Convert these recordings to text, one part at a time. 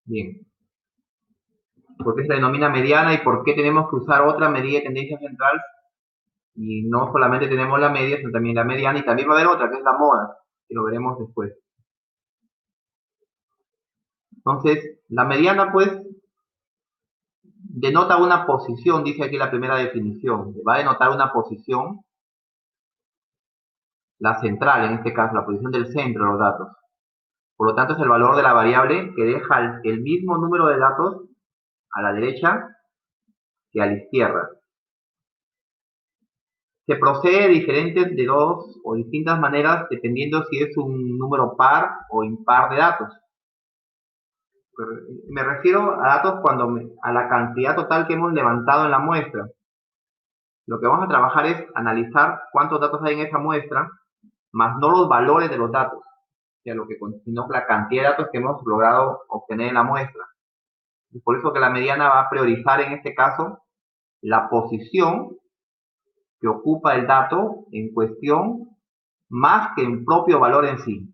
Bien. ¿Por qué se denomina mediana y por qué tenemos que usar otra medida de tendencia central? Y no solamente tenemos la media, sino también la mediana, y también va a haber otra, que es la moda, que lo veremos después. Entonces, la mediana, pues, denota una posición, dice aquí la primera definición. Va a denotar una posición, la central, en este caso, la posición del centro de los datos. Por lo tanto, es el valor de la variable que deja el mismo número de datos a la derecha que a la izquierda. Se procede de diferentes, de dos o distintas maneras, dependiendo si es un número par o impar de datos. Me refiero a datos a la cantidad total que hemos levantado en la muestra. Lo que vamos a trabajar es analizar cuántos datos hay en esa muestra, más no los valores de los datos, sino la cantidad de datos que hemos logrado obtener en la muestra. Y por eso que la mediana va a priorizar en este caso la posición que ocupa el dato en cuestión más que el propio valor en sí.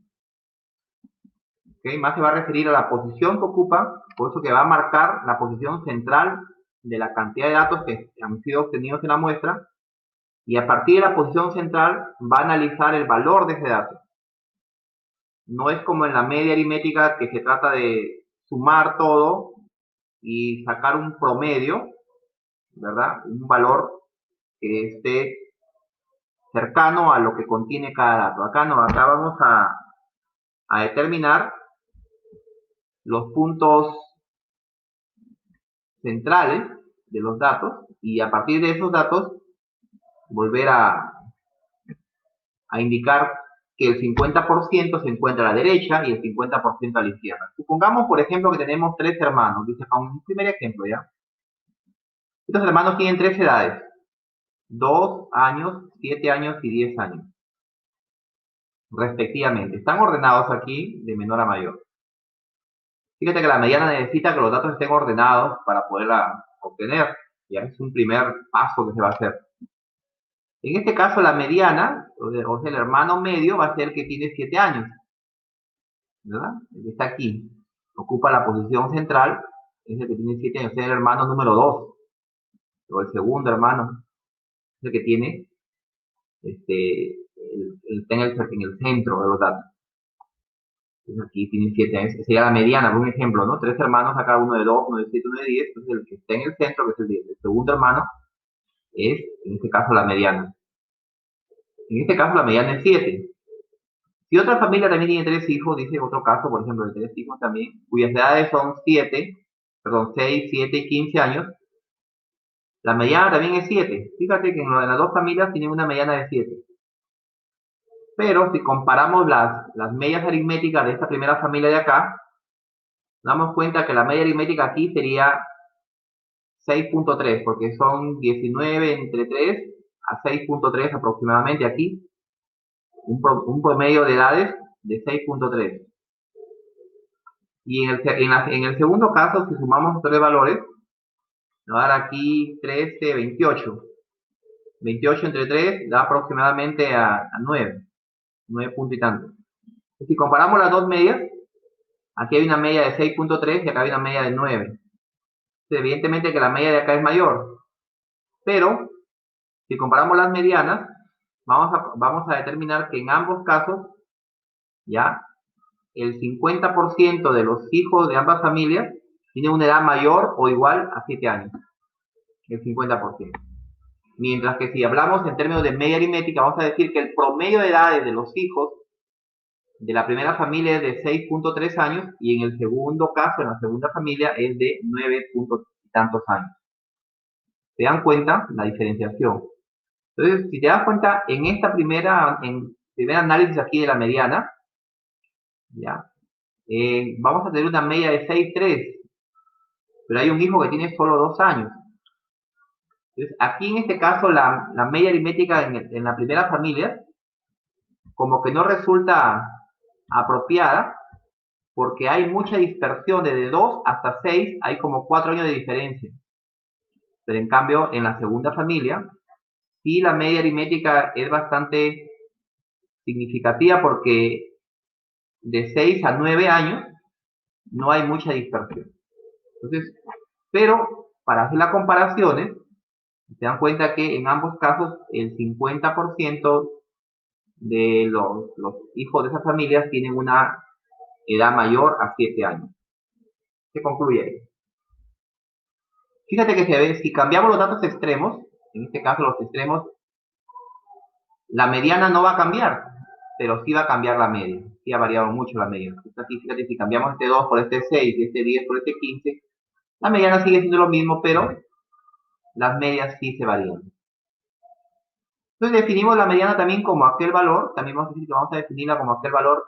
¿Okay? Más se va a referir a la posición que ocupa, por eso que va a marcar la posición central de la cantidad de datos que han sido obtenidos en la muestra, y a partir de la posición central va a analizar el valor de ese dato. No es como en la media aritmética, que se trata de sumar todo y sacar un promedio, ¿verdad? Un valor que esté cercano a lo que contiene cada dato. Acá no, acá vamos a determinar los puntos centrales de los datos, y a partir de esos datos volver a indicar que el 50% se encuentra a la derecha y el 50% a la izquierda. Supongamos, por ejemplo, que tenemos tres hermanos. Dice acá un primer ejemplo, ¿ya? Estos hermanos tienen tres edades: 2 años, 7 años y 10 años, respectivamente. Están ordenados aquí de menor a mayor. Fíjate que la mediana necesita que los datos estén ordenados para poderla obtener. Ya es un primer paso que se va a hacer. En este caso, la mediana, o sea, el hermano medio, va a ser el que tiene 7 años, ¿verdad? El que está aquí. Ocupa la posición central, es el que tiene 7 años, es el hermano número 2, o el segundo hermano, es el que tiene, está en el centro de los datos. Entonces aquí tiene 7 años, sería la mediana, por un ejemplo, ¿no? Tres hermanos, acá uno de 2, uno de 7, uno de 10, entonces el que está en el centro, que es el segundo hermano, es, en este caso, la mediana. En este caso, la mediana es 7. Si otra familia también tiene tres hijos, dice otro caso, por ejemplo, de tres hijos también, cuyas edades son 6, 7 y 15 años, la mediana también es 7. Fíjate que en las dos familias tienen una mediana de 7. Pero si comparamos las medias aritméticas de esta primera familia de acá, nos damos cuenta que la media aritmética aquí sería 6.3, porque son 19 entre 3 a 6.3 aproximadamente aquí, un promedio de edades de 6.3. Y en el segundo caso, si sumamos estos tres valores, nos va a dar aquí 13, 28. 28 entre 3 da aproximadamente a 9. 9 puntos y tanto. Si comparamos las dos medias, aquí hay una media de 6.3 y acá hay una media de 9. Entonces, evidentemente que la media de acá es mayor. Pero, si comparamos las medianas, vamos a determinar que en ambos casos, ya, el 50% de los hijos de ambas familias tienen una edad mayor o igual a 7 años. El 50%. Mientras que si hablamos en términos de media aritmética, vamos a decir que el promedio de edades de los hijos de la primera familia es de 6.3 años, y en el segundo caso, en la segunda familia, es de 9 y tantos años. ¿Se dan cuenta? La diferenciación. Entonces, si te das cuenta, en primer análisis aquí de la mediana, ¿ya? Vamos a tener una media de 6.3, pero hay un hijo que tiene solo 2 años. Entonces, aquí en este caso, la media aritmética en la primera familia, como que no resulta apropiada, porque hay mucha dispersión. Desde 2 hasta 6 hay como 4 años de diferencia. Pero en cambio, en la segunda familia, sí, la media aritmética es bastante significativa, porque de 6 a 9 años no hay mucha dispersión. Entonces, pero para hacer las comparaciones, se dan cuenta que en ambos casos el 50% de los hijos de esas familias tienen una edad mayor a 7 años. ¿Qué concluye ahí? Fíjate que si cambiamos los datos extremos, en este caso los extremos, la mediana no va a cambiar, pero sí va a cambiar la media. Sí ha variado mucho la media. Aquí, fíjate, si cambiamos este 2 por este 6 y este 10 por este 15, la mediana sigue siendo lo mismo, pero las medias sí se varían. Entonces definimos la mediana también como aquel valor, también vamos a definirla como aquel valor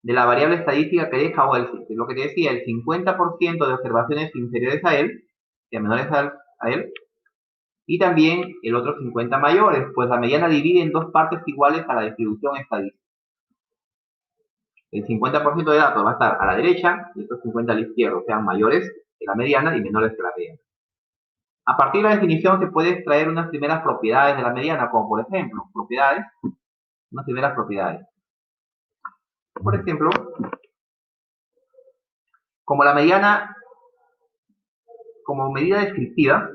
de la variable estadística que deja OLC, que es lo que te decía, el 50% de observaciones inferiores a él, que menores a él, y también el otro 50 mayores, pues la mediana divide en dos partes iguales a la distribución estadística. El 50% de datos va a estar a la derecha y el otro 50 a la izquierda, o sea, mayores que la mediana y menores que la mediana. A partir de la definición se puede extraer unas primeras propiedades de la mediana, como por ejemplo, unas primeras propiedades. Por ejemplo, como la mediana, como medida descriptiva,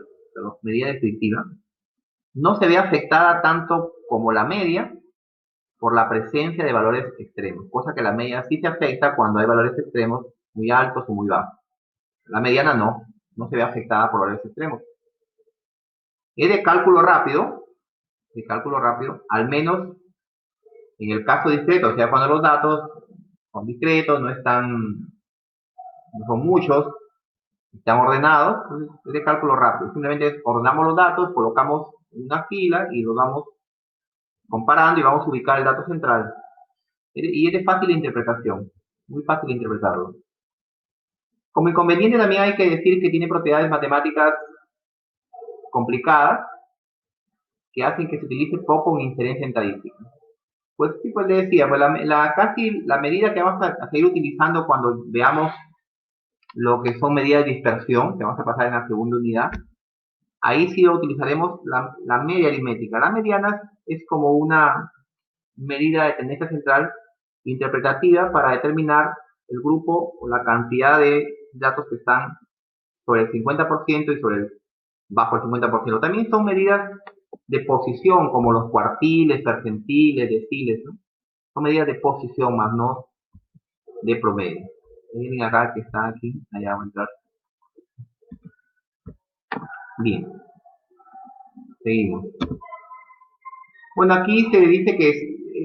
no se ve afectada tanto como la media por la presencia de valores extremos, cosa que la media sí se afecta cuando hay valores extremos muy altos o muy bajos. La mediana no se ve afectada por valores extremos. Es de cálculo rápido, al menos en el caso discreto, o sea, cuando los datos son discretos, no son muchos, están ordenados, entonces es de cálculo rápido. Simplemente ordenamos los datos, colocamos en una fila y los vamos comparando y vamos a ubicar el dato central. Y es de fácil interpretación, muy fácil interpretarlo. Como inconveniente también hay que decir que tiene propiedades matemáticas complicadas que hacen que se utilice poco en inferencia estadística. Pues sí, pues le decía, pues casi la medida que vamos a seguir utilizando cuando veamos lo que son medidas de dispersión, que vamos a pasar en la segunda unidad, ahí sí utilizaremos la media aritmética. La mediana es como una medida de tendencia central interpretativa para determinar el grupo o la cantidad de datos que están sobre el 50% y bajo el 50%. También son medidas de posición, como los cuartiles, percentiles, deciles, ¿no? Son medidas de posición más no de promedio. Miren acá que está aquí, allá vamos a entrar. Bien, seguimos. Bueno, aquí se dice que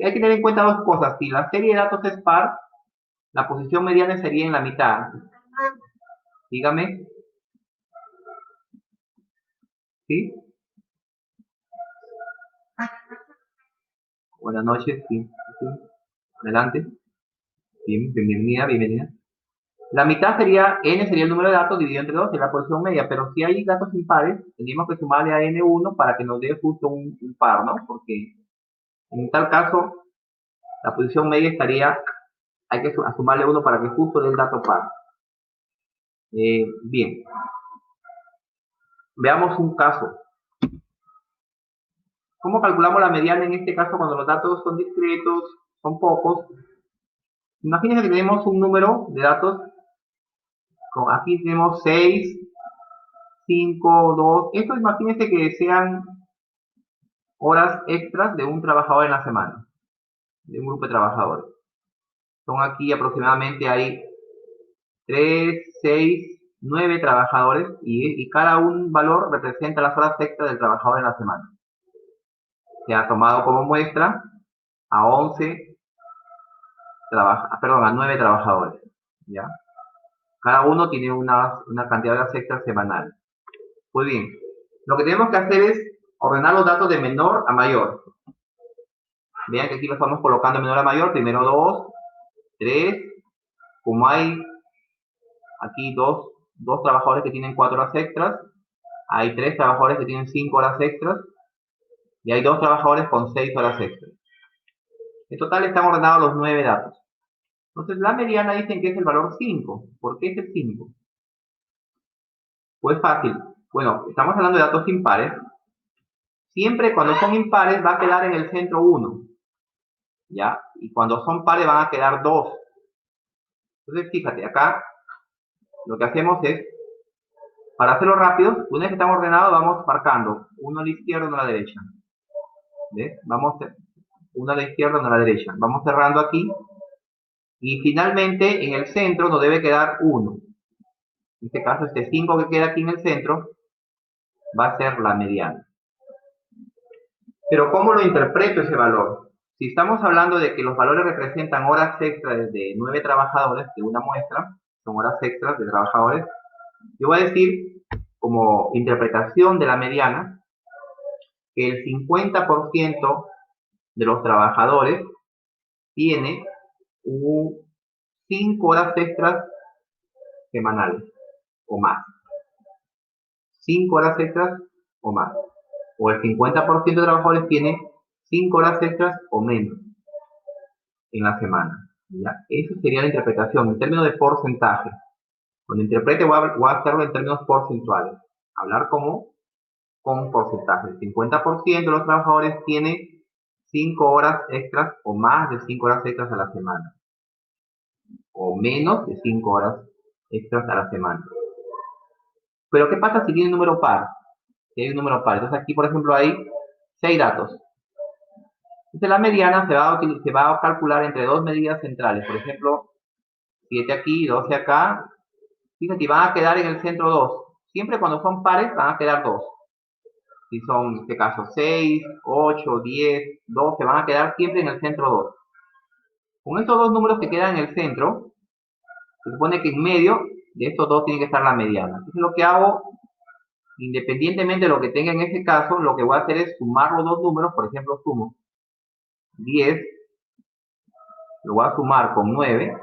hay que tener en cuenta dos cosas. Si la serie de datos es par, la posición mediana sería en la mitad. Dígame. ¿Sí? Buenas noches. Sí. Adelante. Bien, bienvenida. La mitad sería, n sería el número de datos dividido entre 2, sería la posición media, pero si hay datos impares, tendríamos que sumarle a n1 para que nos dé justo un par, ¿no? Porque en tal caso, la posición media hay que sumarle 1 para que justo dé el dato par. Bien, veamos un caso. ¿Cómo calculamos la mediana en este caso cuando los datos son discretos, son pocos? Imagínense que tenemos un número de datos, aquí tenemos 6, 5, 2, esto imagínense que sean horas extras de un trabajador en la semana, de un grupo de trabajadores. Son aquí aproximadamente hay 3, 6, 9 trabajadores y cada un valor representa las horas extras del trabajador en la semana. Se ha tomado como muestra a 9 trabajadores, ¿ya? Cada uno tiene una cantidad de horas extras semanal. Muy bien, lo que tenemos que hacer es ordenar los datos de menor a mayor. Vean que aquí los estamos colocando de menor a mayor, primero 2, 3, como hay aquí dos trabajadores que tienen 4 horas extras, hay 3 trabajadores que tienen 5 horas extras, y hay 2 trabajadores con 6 horas extras. En total están ordenados los 9 datos. Entonces la mediana dicen que es el valor 5. ¿Por qué es el 5? Pues fácil. Bueno, estamos hablando de datos impares. Siempre cuando son impares va a quedar en el centro 1. ¿Ya? Y cuando son pares van a quedar 2. Entonces, fíjate, acá lo que hacemos es, para hacerlo rápido, una vez que estamos ordenados, vamos marcando uno a la izquierda, uno a la derecha. ¿Ves? Vamos, uno a la izquierda, uno a la derecha. Vamos cerrando aquí. Y finalmente, en el centro nos debe quedar 1. En este caso, este 5 que queda aquí en el centro va a ser la mediana. Pero ¿cómo lo interpreto ese valor? Si estamos hablando de que los valores representan horas extras de 9 trabajadores de una muestra, son horas extras de trabajadores, yo voy a decir, como interpretación de la mediana, que el 50% de los trabajadores tiene 5 horas extras semanales o más. 5 horas extras o más. O el 50% de trabajadores tiene 5 horas extras o menos en la semana. ¿Ya? Eso sería la interpretación en términos de porcentaje. Cuando interprete voy a hacerlo en términos porcentuales. Hablar como con porcentaje. El 50% de los trabajadores tiene 5 horas extras o más de 5 horas extras a la semana. O menos de 5 horas extras a la semana. Pero ¿qué pasa si tiene un número par? Si hay un número par. Entonces aquí, por ejemplo, hay 6 datos. Entonces la mediana se va a calcular entre dos medidas centrales. Por ejemplo, 7 aquí, 12 acá. Fíjate, van a quedar en el centro 2. Siempre cuando son pares van a quedar 2. Si son, en este caso, 6, 8, 10, 12, van a quedar siempre en el centro 2. Con estos dos números que quedan en el centro, se supone que en medio de estos dos tiene que estar la mediana. Entonces lo que hago, independientemente de lo que tenga en este caso, lo que voy a hacer es sumar los dos números. Por ejemplo, sumo 10, lo voy a sumar con 9,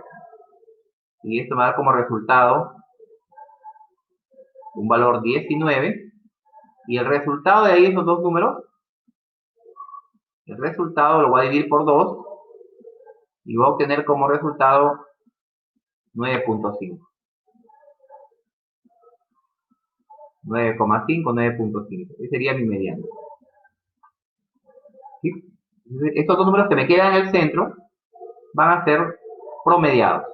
y esto me va a dar como resultado un valor 19, y el resultado de ahí, esos dos números, el resultado lo voy a dividir por 2, y voy a obtener como resultado 9.5. 9,5, 9.5. Ese sería mi mediano. ¿Sí? Estos dos números que me quedan en el centro van a ser promediados.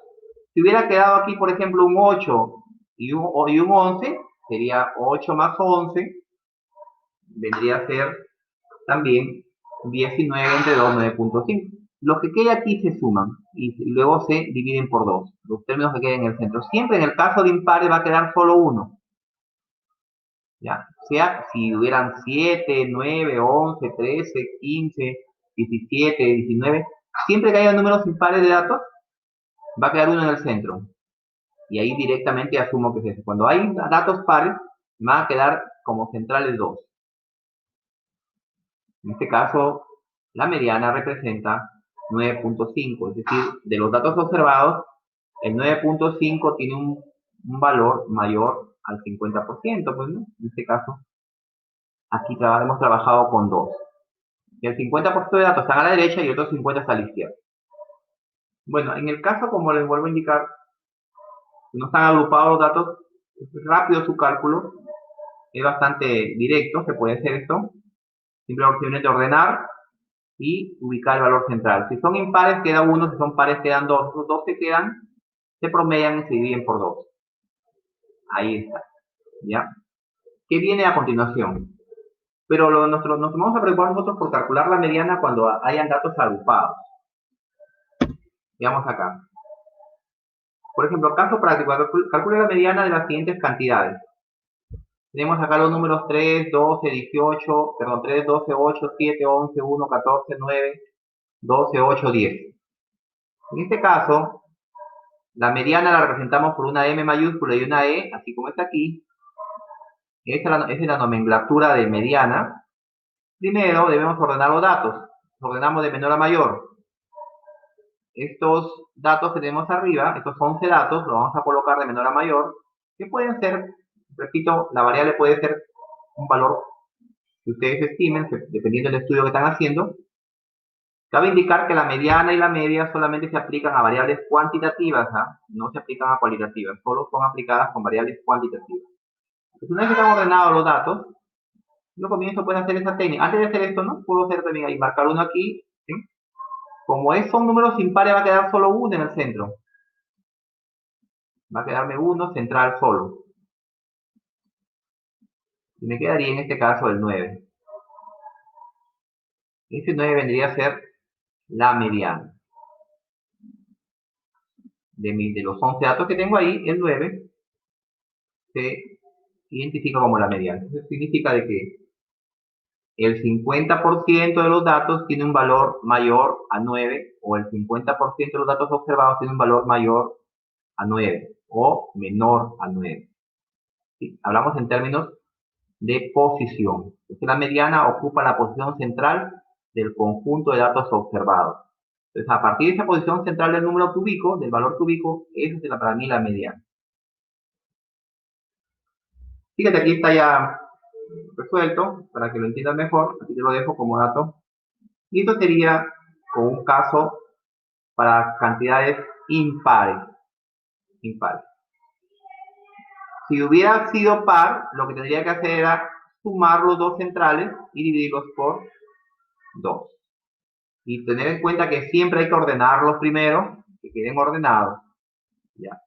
Si hubiera quedado aquí, por ejemplo, un 8 y un 11, sería 8 más 11, vendría a ser también 19 entre 2, 9.5. Los que quedan aquí se suman y luego se dividen por 2. Los términos que queden en el centro. Siempre en el caso de impares va a quedar solo uno. ¿Ya? O sea, si hubieran 7, 9, 11, 13, 15, 17, 19, siempre que haya números impares de datos, va a quedar uno en el centro. Y ahí directamente asumo que es eso. Cuando hay datos pares, van a quedar como centrales 2. En este caso, la mediana representa 9.5, es decir, de los datos observados, el 9.5 tiene un valor mayor al 50%, pues, ¿no? En este caso, aquí hemos trabajado con 2. Y el 50% de datos están a la derecha y el otro 50% está a la izquierda. Bueno, en el caso, como les vuelvo a indicar, si no están agrupados los datos, es rápido su cálculo, es bastante directo, se puede hacer esto. Simplemente ordenar y ubicar el valor central. Si son impares queda 1, si son pares quedan 2. Los 2 que quedan se promedian y se dividen por 2. Ahí está. ¿Ya? ¿Qué viene a continuación? Pero nos vamos a preocupar nosotros por calcular la mediana cuando hayan datos agrupados. Veamos acá. Por ejemplo, caso práctico, calcule la mediana de las siguientes cantidades. Tenemos acá los números 3, 12, 18, perdón, 3, 12, 8, 7, 11, 1, 14, 9, 12, 8, 10. En este caso, la mediana la representamos por una M mayúscula y una E, así como está aquí. Esta es la nomenclatura de mediana. Primero debemos ordenar los datos. Ordenamos de menor a mayor. Estos datos que tenemos arriba, estos 11 datos, los vamos a colocar de menor a mayor, que pueden ser, repito, la variable puede ser un valor que ustedes estimen, dependiendo del estudio que están haciendo. Cabe indicar que la mediana y la media solamente se aplican a variables cuantitativas, no se aplican a cualitativas, solo son aplicadas con variables cuantitativas. Entonces, una vez que están ordenados los datos, yo comienzo pues a hacer esa técnica. Antes de hacer esto, ¿no? Puedo hacer también ahí, marcar uno aquí, ¿sí? Como son números impares, va a quedar solo uno en el centro. Va a quedarme uno central solo. Y me quedaría en este caso el 9. Ese 9 vendría a ser la mediana. De los 11 datos que tengo ahí, el 9 se identifica como la mediana. Eso significa de que el 50% de los datos tiene un valor mayor a 9, o el 50% de los datos observados tiene un valor mayor a 9 o menor a 9. ¿Sí? Hablamos en términos de posición. Entonces, la mediana ocupa la posición central del conjunto de datos observados. Entonces, a partir de esa posición central del número cúbico, del valor cúbico, esa es para mí la mediana. Fíjate, aquí está ya resuelto, para que lo entiendas mejor. Aquí te lo dejo como dato. Y esto sería con un caso para cantidades impares. Impares. Si hubiera sido par, lo que tendría que hacer era sumar los dos centrales y dividirlos por 2. Y tener en cuenta que siempre hay que ordenarlos primero, que queden ordenados. ¿Ya?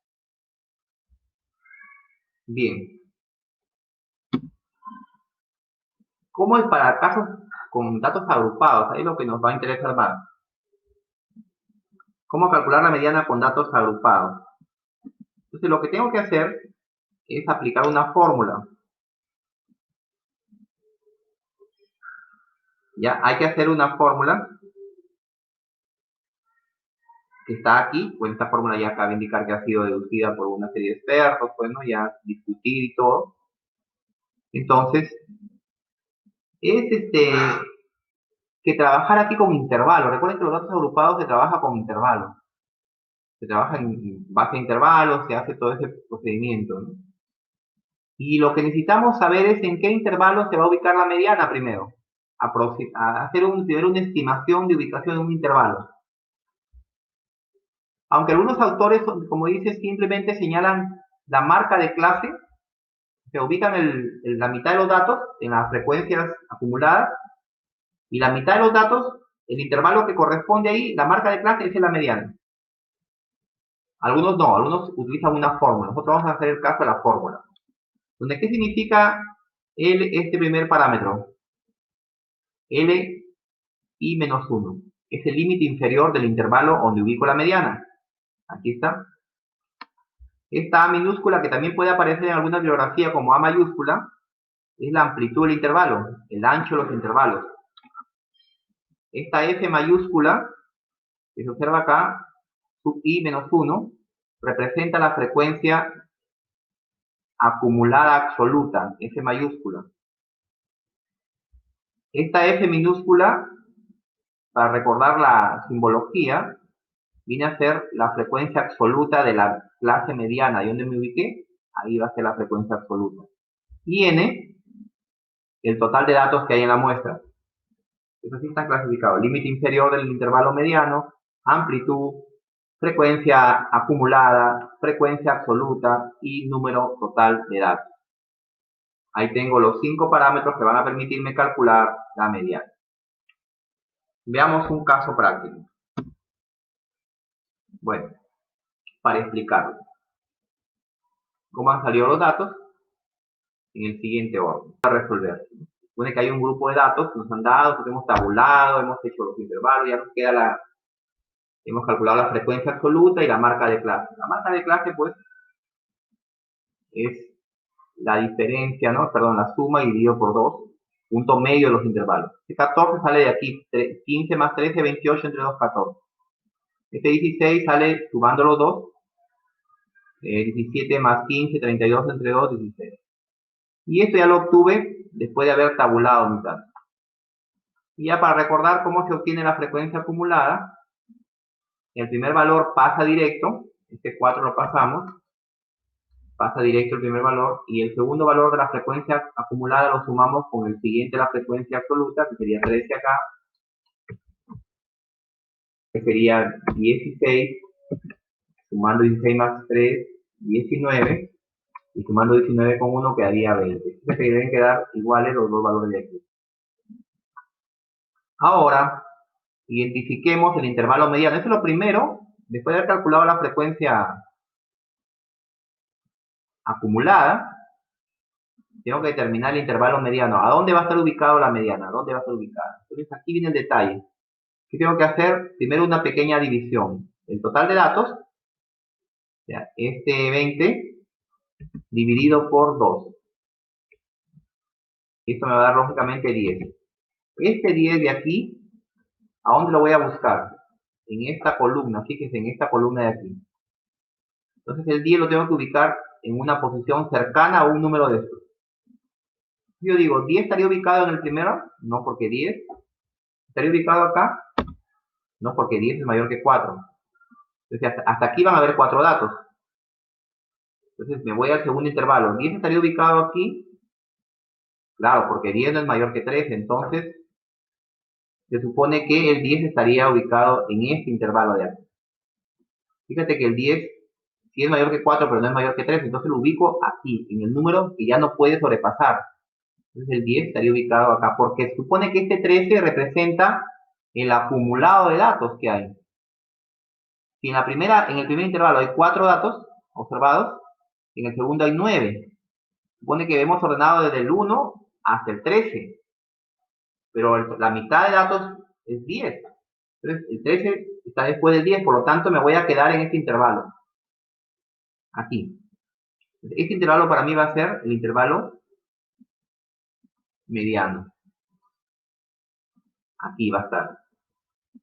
Bien. ¿Cómo es para casos con datos agrupados? Ahí es lo que nos va a interesar más. ¿Cómo calcular la mediana con datos agrupados? Entonces, lo que tengo que hacer es aplicar una fórmula. ¿Ya? Hay que hacer una fórmula que está aquí. Pues esta fórmula ya acaba de indicar que ha sido deducida por una serie de expertos, pues, ¿no? Ya discutir y todo. Entonces, es que trabajar aquí con intervalos. Recuerden que los datos agrupados se trabaja con intervalos. Se trabaja en base a intervalos, se hace todo ese procedimiento, ¿no? Y lo que necesitamos saber es en qué intervalo se va a ubicar la mediana primero. Hacer una estimación de ubicación en un intervalo. Aunque algunos autores, como dice, simplemente señalan la marca de clase, se ubican la mitad de los datos en las frecuencias acumuladas, y la mitad de los datos, el intervalo que corresponde ahí, la marca de clase es la mediana. Algunos no, algunos utilizan una fórmula. Nosotros vamos a hacer el caso de la fórmula. Donde, ¿qué significa este primer parámetro? L i menos 1. Es el límite inferior del intervalo donde ubico la mediana. Aquí está. Esta A minúscula, que también puede aparecer en alguna bibliografía como A mayúscula, es la amplitud del intervalo, el ancho de los intervalos. Esta F mayúscula, que se observa acá, sub i menos 1, representa la frecuencia acumulada absoluta, F mayúscula. Esta F minúscula, para recordar la simbología, viene a ser la frecuencia absoluta de la clase mediana. ¿Y dónde me ubiqué? Ahí va a ser la frecuencia absoluta. Y n, el total de datos que hay en la muestra. Eso sí está clasificado. Límite inferior del intervalo mediano, amplitud, frecuencia acumulada, frecuencia absoluta y número total de datos. Ahí tengo los 5 parámetros que van a permitirme calcular la mediana. Veamos un caso práctico. Bueno, para explicarlo. ¿Cómo han salido los datos? En el siguiente orden. Para resolver. Supone que hay un grupo de datos que nos han dado, que hemos tabulado, hemos hecho los intervalos, ya nos queda hemos calculado la frecuencia absoluta y la marca de clase. La marca de clase, pues, es la diferencia, ¿no? Perdón, la suma dividido por 2, punto medio de los intervalos. Este 14 sale de aquí, 15 más 13, 28 entre 2, 14. Este 16 sale sumando los dos, 17 más 15, 32 entre 2, 16. Y esto ya lo obtuve después de haber tabulado mis datos. Y ya para recordar cómo se obtiene la frecuencia acumulada, el primer valor pasa directo, este 4 lo pasamos, pasa directo el primer valor, y el segundo valor de la frecuencia acumulada lo sumamos con el siguiente de la frecuencia absoluta, que sería 13 acá, que sería 16, sumando 16 más 3, 19, y sumando 19 con 1 quedaría 20. Entonces se deben quedar iguales los dos valores de aquí. Ahora, identifiquemos el intervalo mediano. Eso es lo primero, después de haber calculado la frecuencia acumulada, tengo que determinar el intervalo mediano. ¿A dónde va a estar ubicado la mediana? ¿A dónde va a estar ubicada? Entonces aquí viene el detalle. ¿Qué tengo que hacer? Primero una pequeña división. El total de datos, ya, este 20 dividido por 2. Esto me va a dar lógicamente 10. Este 10 de aquí, ¿a dónde lo voy a buscar? En esta columna, fíjense, en esta columna de aquí. Entonces el 10 lo tengo que ubicar en una posición cercana a un número de estos. Yo digo, ¿10 estaría ubicado en el primero? No, porque 10. ¿Estaría ubicado acá? No, porque 10 es mayor que 4. Entonces hasta aquí van a haber 4 datos. Entonces me voy al segundo intervalo. ¿10 estaría ubicado aquí? Claro, porque 10 no es mayor que 3. Entonces se supone que el 10 estaría ubicado en este intervalo de aquí. Fíjate que el 10 sí es mayor que 4, pero no es mayor que 3. Entonces lo ubico aquí, en el número que ya no puede sobrepasar. Entonces el 10 estaría ubicado acá, porque se supone que este 13 representa el acumulado de datos que hay. Si en el primer intervalo hay 4 datos observados, en el segundo hay 9. Supone que hemos ordenado desde el 1 hasta el 13, pero la mitad de datos es 10. Entonces el 13 está después del 10, por lo tanto me voy a quedar en este intervalo. Aquí. Este intervalo para mí va a ser el intervalo mediano. Aquí va a estar.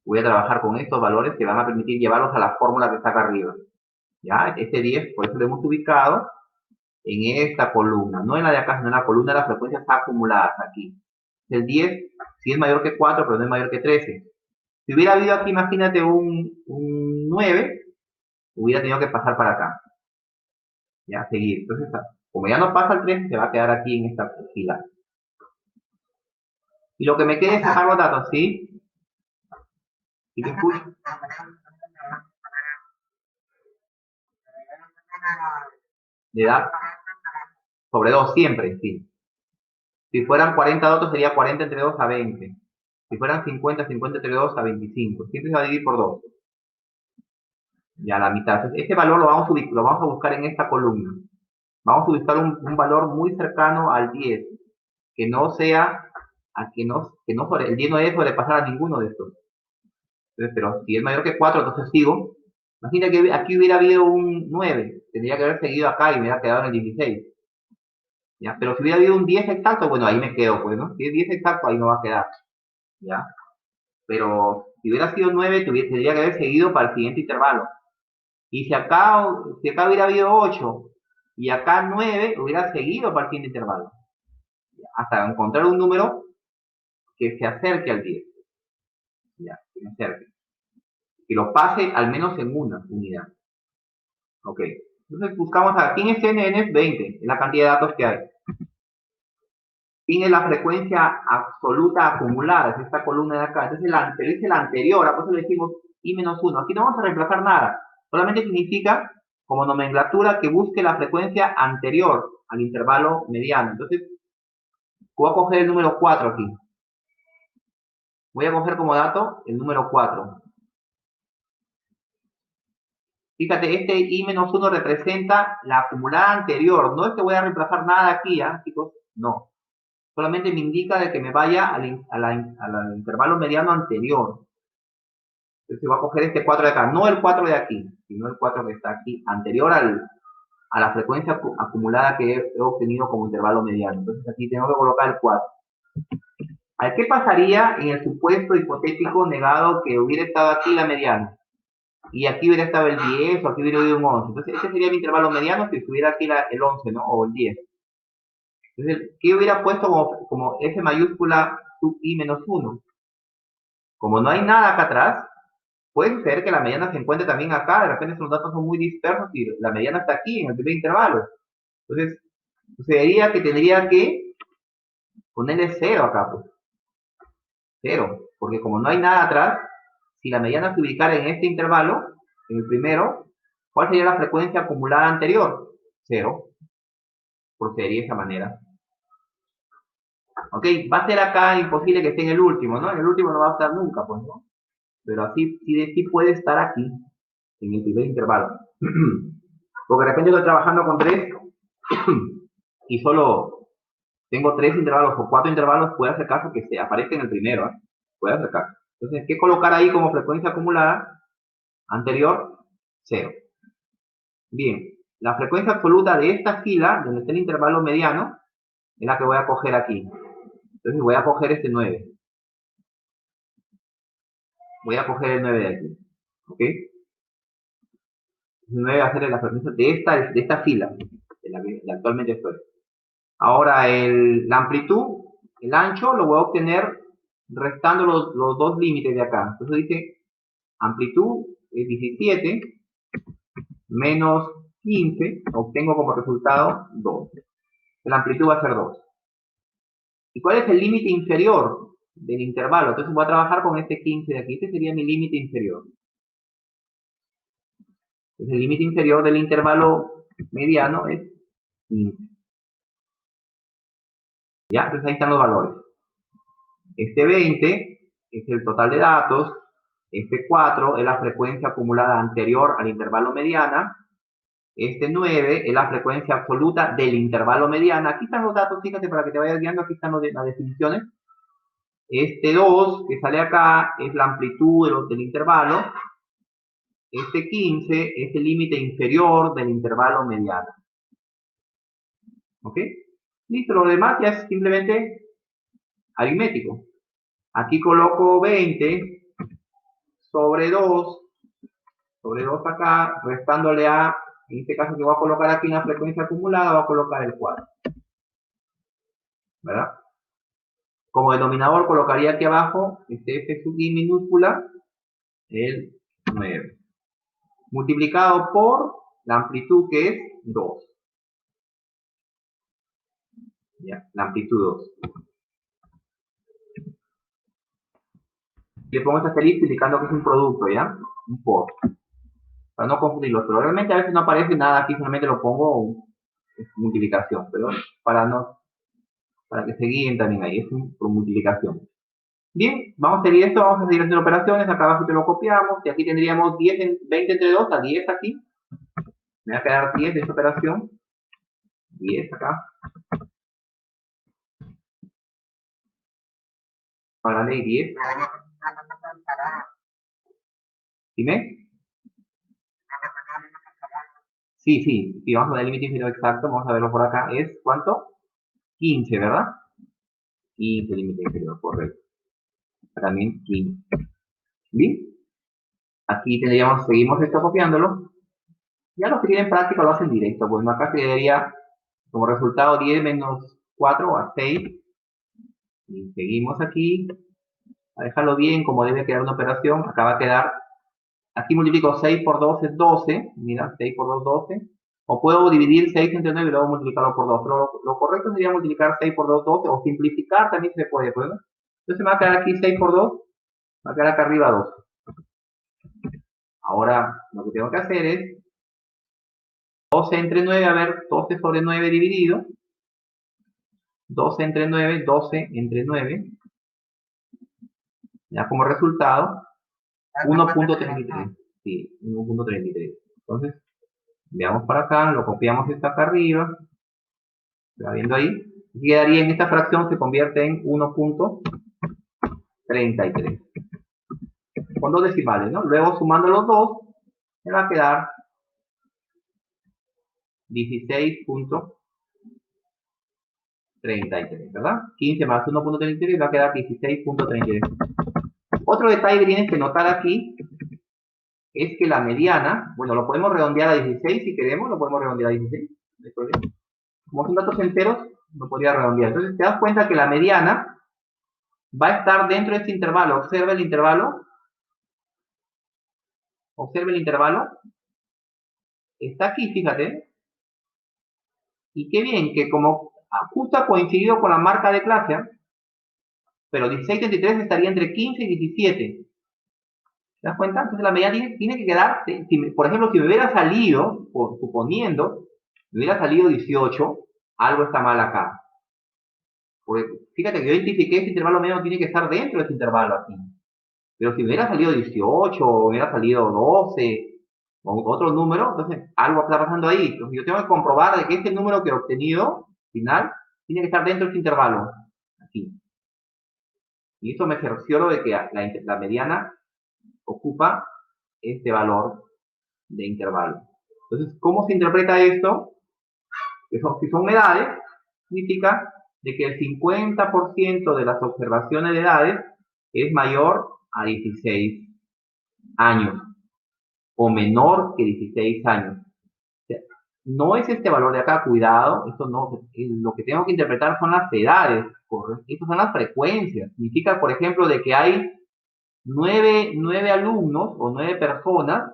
Voy a trabajar con estos valores que van a permitir llevarlos a la fórmula que está acá arriba. ¿Ya? Este 10, por eso lo hemos ubicado en esta columna. No en la de acá, sino en la columna de las frecuencias acumuladas aquí. El 10 sí es mayor que 4, pero no es mayor que 13. Si hubiera habido aquí, imagínate, un 9, hubiera tenido que pasar para acá. Ya, seguir. Entonces, como ya no pasa el 13, se va a quedar aquí en esta fila. Y lo que me queda es sacar los datos, ¿sí? ¿Sí te escucho? De edad sobre 2 siempre, sí. Si fueran 40 datos, sería 40 entre 2 a 20. Si fueran 50, 50 entre 2 a 25. Siempre se va a dividir por 2. Ya la mitad. Entonces, este valor lo vamos a buscar en esta columna. Vamos a buscar un valor muy cercano al 10. Que no sea, el 10 no debe sobrepasar a ninguno de estos. Entonces, pero si es mayor que 4, entonces sigo. Imagina que aquí hubiera habido un 9. Tendría que haber seguido acá y me hubiera quedado en el 16. ¿Ya? Pero si hubiera habido un 10 exacto, bueno, ahí me quedo, pues, ¿no? Si es 10 exacto, ahí no va a quedar. ¿Ya? Pero si hubiera sido 9, tendría que haber seguido para el siguiente intervalo. Y si acá hubiera habido 8 y acá 9, hubiera seguido para el siguiente intervalo. Hasta encontrar un número que se acerque al 10. Ya, que me acerque. Que lo pase al menos en una unidad. Ok. Entonces buscamos aquí en este NN es 20, es la cantidad de datos que hay. Tiene la frecuencia absoluta acumulada, es esta columna de acá. Entonces es el anterior, por eso le decimos I-1. Aquí no vamos a reemplazar nada. Solamente significa, como nomenclatura, que busque la frecuencia anterior al intervalo mediano. Entonces, voy a coger el número 4 aquí. Voy a coger como dato el número 4. Fíjate, este I-1 representa la acumulada anterior. No es que voy a reemplazar nada aquí, ¿ah, chicos? No. Solamente me indica de que me vaya al intervalo mediano anterior. Entonces voy a coger este 4 de acá, no el 4 de aquí, sino el 4 que está aquí, anterior a la frecuencia acumulada que he obtenido como intervalo mediano. Entonces aquí tengo que colocar el 4. ¿Qué pasaría en el supuesto hipotético negado que hubiera estado aquí la mediana? Y aquí hubiera estado el 10 o aquí hubiera habido un 11. Entonces ese sería mi intervalo mediano si estuviera aquí el 11, ¿no? O el 10. Entonces, ¿qué hubiera puesto como F mayúscula sub I menos 1? Como no hay nada acá atrás, puede suceder que la mediana se encuentre también acá. De repente los datos son muy dispersos y la mediana está aquí, en el primer intervalo. Entonces, sucedería que tendría que ponerle 0 acá, pues. 0. Porque como no hay nada atrás, si la mediana se ubicara en este intervalo, en el primero, ¿cuál sería la frecuencia acumulada anterior? 0. Procedería de esa manera. Ok, va a ser acá imposible que esté en el último, ¿no? En el último no va a estar nunca, pues, ¿no? Pero así sí puede estar aquí, en el primer intervalo. Porque de repente estoy trabajando con 3 y solo tengo 3 intervalos o 4 intervalos, puede hacer caso que se aparezca en el primero, ¿eh? Puede hacer caso. Entonces, ¿qué colocar ahí como frecuencia acumulada? Anterior, 0. Bien, la frecuencia absoluta de esta fila, donde está el intervalo mediano, es la que voy a coger aquí. Entonces voy a coger este 9. Voy a coger el 9 de aquí. ¿Ok? El 9 va a ser la frecuencia de esta fila, de la que actualmente estoy. Ahora, la amplitud, el ancho, lo voy a obtener restando los dos límites de acá. Entonces dice, amplitud es 17 menos 15, obtengo como resultado 2. La amplitud va a ser 2. ¿Y cuál es el límite inferior del intervalo? Entonces voy a trabajar con este 15 de aquí. Este sería mi límite inferior. Entonces el límite inferior del intervalo mediano es 15. ¿Ya? Entonces ahí están los valores. Este 20 es el total de datos. Este 4 es la frecuencia acumulada anterior al intervalo mediana. Este 9 es la frecuencia absoluta del intervalo mediana. Aquí están los datos, fíjate, para que te vayas guiando, aquí están las definiciones. Este 2 que sale acá es la amplitud del intervalo. Este 15 es el límite inferior del intervalo mediano. ¿Ok? Listo, lo demás ya es simplemente aritmético. Aquí coloco 20 sobre 2 acá, restándole a, en este caso que voy a colocar aquí en la frecuencia acumulada, voy a colocar el 4. ¿Verdad? Como denominador colocaría aquí abajo, este F sub I minúscula, el 9. Multiplicado por la amplitud que es 2. ¿Ya? La amplitud 2. Le pongo este asterisco indicando que es un producto, ¿ya? Un por. Para no confundirlo. Pero realmente a veces no aparece nada aquí, solamente lo pongo en multiplicación. Pero para que se guíen también ahí, es por multiplicación. Bien, vamos a seguir esto, vamos a seguir haciendo operaciones. Acá abajo te lo copiamos. Y aquí tendríamos 20 entre 2, a 10 aquí. Me va a quedar 10 de esta operación. 10 acá. Para la ley 10. ¿Dime? Sí, sí, sí, vamos a ver el límite inferior exacto, vamos a verlo por acá. ¿Es cuánto? 15, ¿verdad? 15 límite inferior, correcto. También 15. Bien, aquí tendríamos, seguimos esto copiándolo. Ya los que tienen práctica lo hacen directo, pues acá se daría como resultado 10 menos 4 a 6. Y seguimos aquí, a dejarlo bien como debe quedar una operación. Acá va a quedar, aquí multiplico 6 por 2 es 12, mira, 6 por 2 12. O puedo dividir 6 entre 9 y luego multiplicarlo por 2. Pero lo correcto sería multiplicar 6 por 2, 12, o simplificar también se puede, pues, ¿no? Entonces me va a quedar aquí 6 por 2, va a quedar acá arriba 2. Ahora lo que tengo que hacer es 12 entre 9, a ver, 12 sobre 9 dividido. 12 entre 9, 12 entre 9. Ya como resultado, 1.33. Sí, 1.33. Entonces, veamos para acá, lo copiamos esto acá arriba. ¿Se va viendo ahí? Y quedaría en esta fracción, se convierte en 1.33. Con dos decimales, ¿no? Luego, sumando los dos, me va a quedar 16.33, ¿verdad? 15 más 1.33 va a quedar 16.33. Otro detalle que tienes que notar aquí es que la mediana, bueno, lo podemos redondear a 16 si queremos, lo podemos redondear a 16, no hay problema. Como son datos enteros, lo podría redondear. Entonces te das cuenta que la mediana va a estar dentro de este intervalo. Observa el intervalo. Observa el intervalo. Está aquí, fíjate. Y qué bien que como justo ha coincidido con la marca de clase, pero 16.33 estaría entre 15 y 17. ¿Te das cuenta? Entonces la medida tiene que quedar, por ejemplo, si me hubiera salido, suponiendo, me hubiera salido 18, algo está mal acá. Porque fíjate que yo identifiqué este intervalo medio tiene que estar dentro de este intervalo aquí. Pero si me hubiera salido 18 o hubiera salido 12, o otro número, entonces algo está pasando ahí. Entonces yo tengo que comprobar de que este número que he obtenido, final, tiene que estar dentro de este intervalo, aquí. Y eso me cercioro de que la mediana ocupa este valor de intervalo. Entonces, ¿cómo se interpreta esto? Si son edades, significa de que el 50% de las observaciones de edades es mayor a 16 años o menor que 16 años. O sea, no es este valor de acá, cuidado, esto no, lo que tengo que interpretar son las edades, estas son las frecuencias. Significa, por ejemplo, de que hay 9 alumnos o 9 personas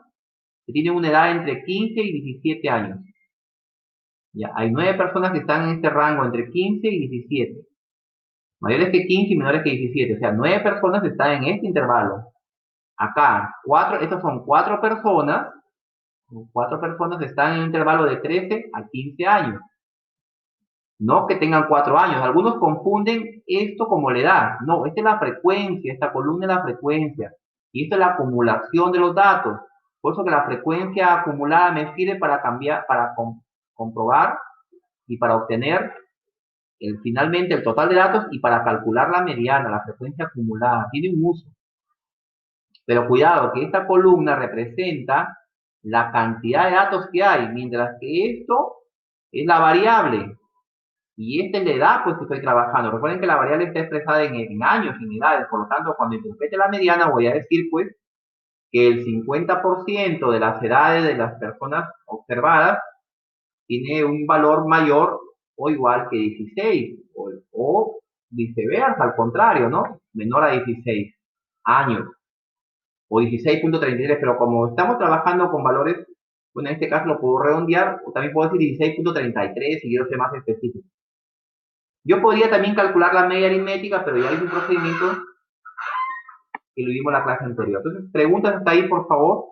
que tienen una edad entre 15 y 17 años. Ya, hay 9 personas que están en este rango entre 15 y 17. Mayores que 15 y menores que 17. O sea, 9 personas están en este intervalo. Acá, estas son 4 personas. 4 personas están en un intervalo de 13 a 15 años. No que tengan 4 años. Algunos confunden esto como la edad. No, esta es la frecuencia, esta columna es la frecuencia. Y esto es la acumulación de los datos. Por eso que la frecuencia acumulada me sirve para cambiar, para comprobar y para obtener finalmente el total de datos y para calcular la mediana, la frecuencia acumulada. Tiene un uso. Pero cuidado, que esta columna representa la cantidad de datos que hay, mientras que esto es la variable. Y esta es la edad pues, que estoy trabajando. Recuerden que la variable está expresada en años, en edades. Por lo tanto, cuando interprete la mediana, voy a decir pues que el 50% de las edades de las personas observadas tiene un valor mayor o igual que 16, o viceversa, al contrario, ¿no? Menor a 16 años, o 16.33, pero como estamos trabajando con valores, bueno, en este caso lo puedo redondear, o también puedo decir 16.33 si quiero ser más específico. Yo podría también calcular la media aritmética, pero ya hay un procedimiento que lo vimos en la clase anterior. Entonces, preguntas hasta ahí, por favor.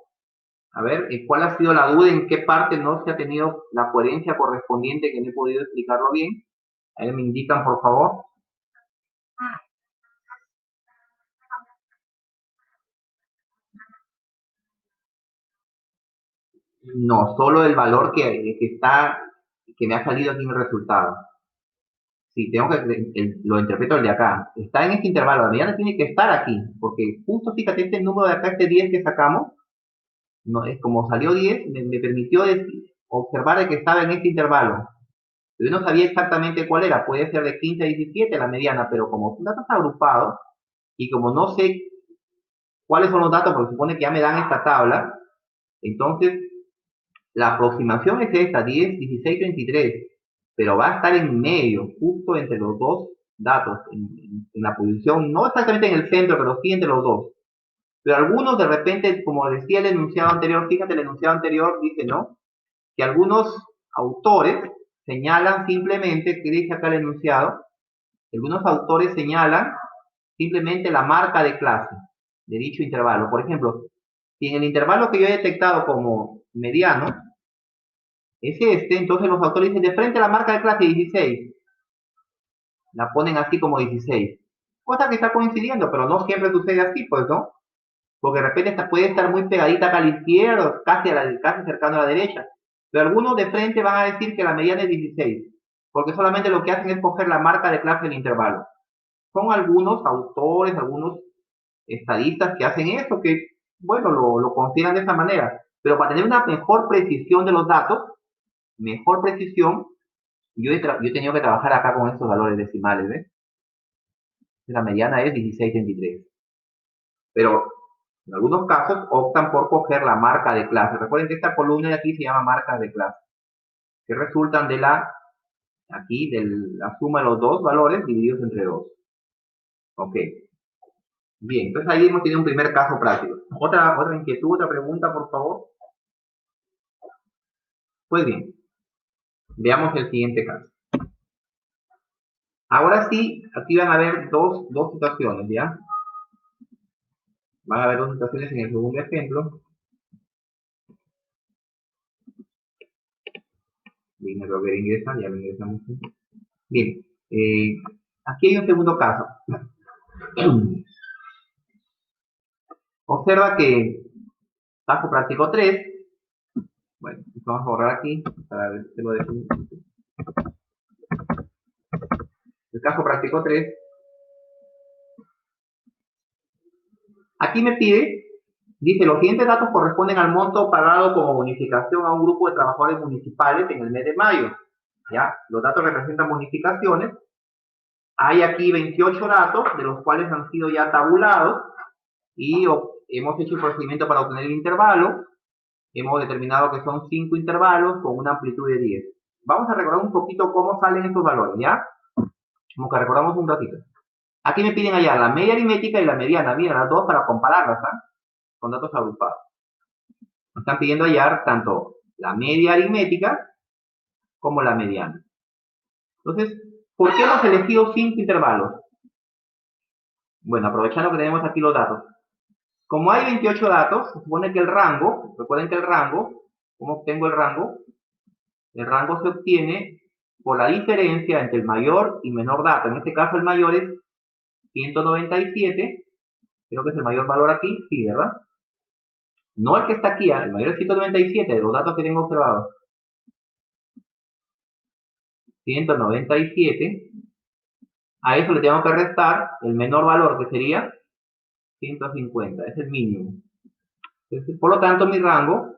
A ver, ¿cuál ha sido la duda? ¿En qué parte no se ha tenido la coherencia correspondiente que no he podido explicarlo bien? Ahí me indican, por favor. No, solo el valor que me ha salido aquí en el resultado. Sí, lo interpreto el de acá. Está en este intervalo, la mediana tiene que estar aquí, porque justo fíjate, este número de acá, este 10 que sacamos, no, es como salió 10, me permitió observar de que estaba en este intervalo. Yo no sabía exactamente cuál era, puede ser de 15 a 17 la mediana, pero como son datos agrupados, y como no sé cuáles son los datos, porque supone que ya me dan esta tabla, entonces la aproximación es esta, 10, 16, 23, pero va a estar en medio, justo entre los dos datos, en la posición, no exactamente en el centro, pero sí entre los dos. Pero algunos de repente, como decía el enunciado anterior, fíjate, el enunciado anterior dice, ¿no? Que algunos autores señalan simplemente, ¿qué dice acá el enunciado? Algunos autores señalan simplemente la marca de clase de dicho intervalo. Por ejemplo, si en el intervalo que yo he detectado como mediano es este, entonces los autores dicen de frente a la marca de clase 16, la ponen así como 16. Cosa que está coincidiendo, pero no siempre sucede así, pues, ¿no? Porque de repente puede estar muy pegadita acá a la izquierda, casi cercano a la derecha. Pero algunos de frente van a decir que la mediana es 16, porque solamente lo que hacen es coger la marca de clase del intervalo. Son algunos autores, algunos estadistas que hacen eso, que, bueno, lo consideran de esa manera. Pero para tener una mejor precisión de los datos, mejor precisión, yo he tenido que trabajar acá con estos valores decimales, ¿ves? La mediana es 16.23. Pero en algunos casos optan por coger la marca de clase. Recuerden que esta columna de aquí se llama marcas de clase, que resultan de la suma de los dos valores divididos entre dos. Ok. Bien, entonces ahí hemos tenido un primer caso práctico. Otra inquietud, otra pregunta, por favor. Pues bien, veamos el siguiente caso. Ahora sí, aquí van a haber dos situaciones, ¿ya? Van a haber dos situaciones en el segundo ejemplo. Bien, me volver a ingresar, ya lo ingresamos. Bien, aquí hay un segundo caso. Observa que caso práctico 3, Vamos a borrar aquí para ver si lo decimos. El caso práctico 3. Aquí me pide, dice, los siguientes datos corresponden al monto pagado como bonificación a un grupo de trabajadores municipales en el mes de mayo. ¿Ya? Los datos representan bonificaciones. Hay aquí 28 datos, de los cuales han sido ya tabulados y hemos hecho el procedimiento para obtener el intervalo. Hemos determinado que son 5 intervalos con una amplitud de 10. Vamos a recordar un poquito cómo salen estos valores, ¿ya? Como que recordamos un ratito. Aquí me piden hallar la media aritmética y la mediana. Miren, las dos para compararlas, ¿ah? Con datos agrupados. Me están pidiendo hallar tanto la media aritmética como la mediana. Entonces, ¿por qué hemos elegido 5 intervalos? Bueno, aprovechando que tenemos aquí los datos. Como hay 28 datos, se supone que el rango, recuerden que el rango, ¿cómo obtengo el rango? El rango se obtiene por la diferencia entre el mayor y menor dato. En este caso el mayor es 197, creo que es el mayor valor aquí, sí, ¿verdad? No el que está aquí, el mayor es 197, de los datos que tengo observados. 197, a eso le tengo que restar el menor valor, que sería 150, es el mínimo. Entonces, por lo tanto, mi rango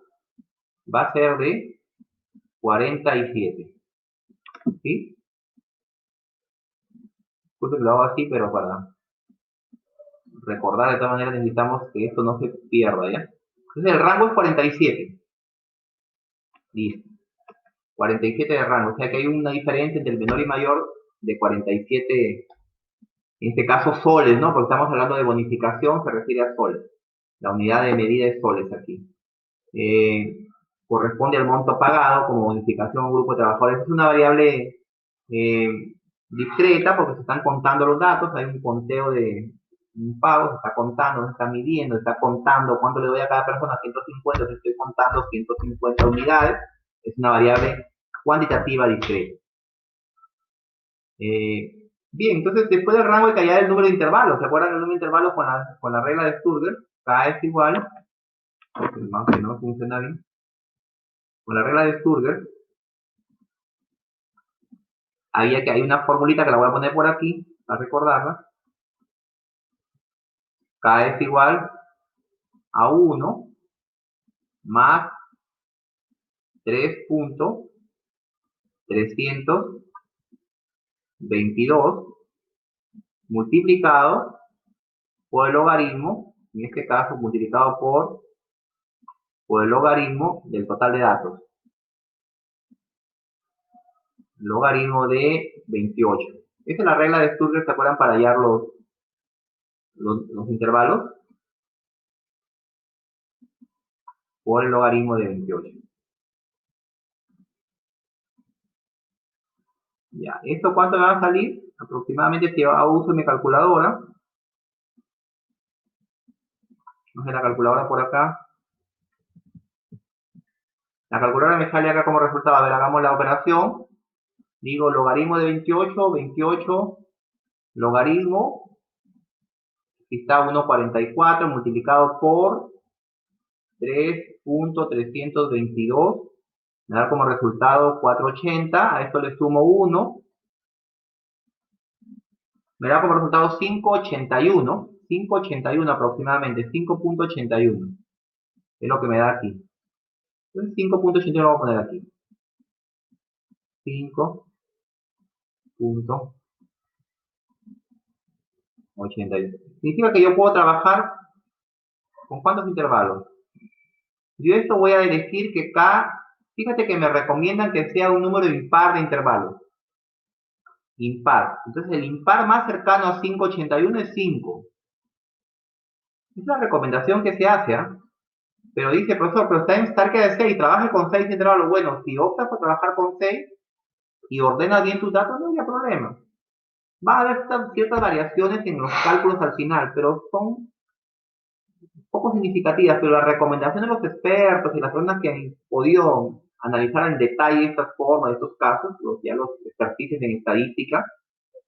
va a ser de 47. ¿Sí? Pues lo hago así, pero para recordar, de todas maneras necesitamos que esto no se pierda, ¿ya? Entonces el rango es 47. Listo. 47 de rango. O sea que hay una diferencia entre el menor y mayor de 47, en este caso soles, ¿no? Porque estamos hablando de bonificación, se refiere a soles. La unidad de medida es soles aquí. Corresponde al monto pagado como bonificación a un grupo de trabajadores. Es una variable eh, discreta porque se están contando los datos, hay un conteo de un pago, se está contando, se está midiendo, se está contando cuánto le doy a cada persona, 150, se estoy contando 150 unidades, es una variable cuantitativa discreta. Bien, entonces después del rango hay que hallar el número de intervalos. ¿Se acuerdan del número de intervalos con la regla de Sturger? K es igual, aunque no funciona bien, con la regla de Sturger, hay una formulita que la voy a poner por aquí, para recordarla. K es igual a 1 más 3.322 multiplicado por el logaritmo, en este caso multiplicado por el logaritmo del total de datos. Logaritmo de 28. Esta es la regla de Sturger, ¿se acuerdan? Para hallar los intervalos por el logaritmo de 28. Ya, ¿esto cuánto me va a salir? Aproximadamente si yo uso mi calculadora. No sé, la calculadora por acá. La calculadora me sale acá como resultado. A ver, hagamos la operación. Digo logaritmo de 28, 28, logaritmo, aquí está 1,44 multiplicado por 3.322, me da como resultado 480, a esto le sumo 1, me da como resultado 581 aproximadamente, 5.81, es lo que me da aquí. Entonces 5.81 lo voy a poner aquí. 5.81. Significa que yo puedo trabajar con ¿cuántos intervalos? Yo esto voy a elegir que K, fíjate que me recomiendan que sea un número impar de intervalos. Impar. Entonces el impar más cercano a 581 es 5. Es la recomendación que se hace, ¿eh? Pero dice, profesor, pero está en cerca de 6, trabaje con 6 intervalos. Bueno, si optas por trabajar con 6 y ordenas bien tus datos, no había problema. Va a haber ciertas variaciones en los cálculos al final, pero son poco significativas, pero la recomendación de los expertos y las personas que han podido analizar en detalle estas formas, estos casos, los expertices en estadística,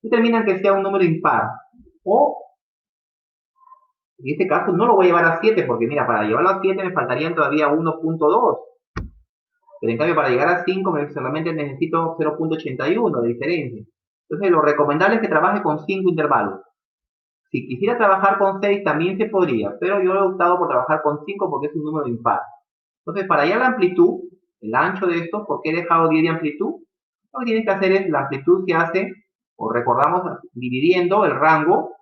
determinan que sea un número impar. O, en este caso, no lo voy a llevar a 7, porque mira, para llevarlo a 7 me faltarían todavía 1.2. Pero en cambio, para llegar a 5 solamente necesito 0.81 de diferencia. Entonces, lo recomendable es que trabaje con 5 intervalos. Si quisiera trabajar con 6 también se podría, pero yo he optado por trabajar con 5 porque es un número impar. Entonces, para hallar la amplitud, el ancho de esto, ¿por qué he dejado 10 de amplitud? Lo que tienes que hacer es, la amplitud se hace, o recordamos, dividiendo el rango